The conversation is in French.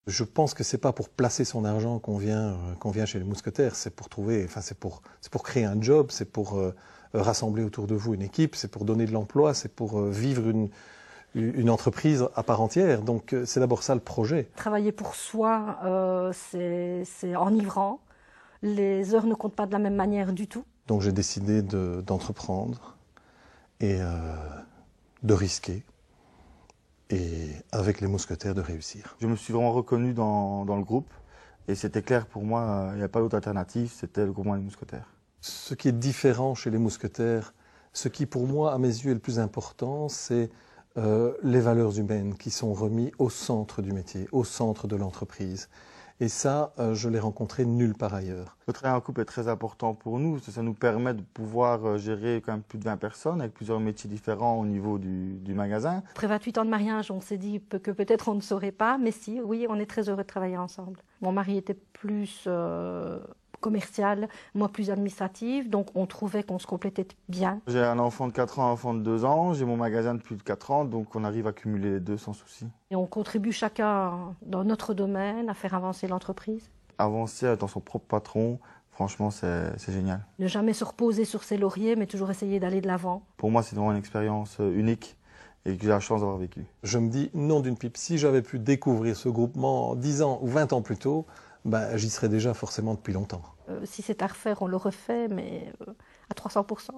Je pense que c'est pas pour placer son argent qu'on vient chez les mousquetaires, c'est pour trouver, enfin c'est pour créer un job, c'est pour rassembler autour de vous une équipe, c'est pour donner de l'emploi, c'est pour vivre une entreprise à part entière. Donc c'est d'abord ça le projet. Travailler pour soi, c'est enivrant. Les heures ne comptent pas de la même manière du tout. Donc j'ai décidé d'entreprendre et de risquer. Et avec les mousquetaires de réussir. Je me suis vraiment reconnu dans le groupe et c'était clair pour moi, il n'y a pas d'autre alternative, c'était le groupement des mousquetaires. Ce qui est différent chez les mousquetaires, ce qui pour moi à mes yeux est le plus important, c'est les valeurs humaines qui sont remises au centre du métier, au centre de l'entreprise. Et ça, je l'ai rencontré nulle part ailleurs. Le travail en couple est très important pour nous, ça nous permet de pouvoir gérer quand même plus de 20 personnes avec plusieurs métiers différents au niveau du magasin. Après 28 ans de mariage, on s'est dit que peut-être on ne saurait pas, mais si, oui, on est très heureux de travailler ensemble. Mon mari était plus commercial, moi plus administrative, donc on trouvait qu'on se complétait bien. J'ai un enfant de 4 ans, un enfant de 2 ans, j'ai mon magasin depuis 4 ans, donc on arrive à cumuler les deux sans souci. Et on contribue chacun dans notre domaine à faire avancer l'entreprise. Avancer dans son propre patron, franchement c'est génial. Ne jamais se reposer sur ses lauriers, mais toujours essayer d'aller de l'avant. Pour moi c'est vraiment une expérience unique et que j'ai la chance d'avoir vécu. Je me dis, nom d'une pipe, si j'avais pu découvrir ce groupement 10 ans ou 20 ans plus tôt, ben, j'y serais déjà forcément depuis longtemps. Si c'est à refaire, on le refait, mais à 300%.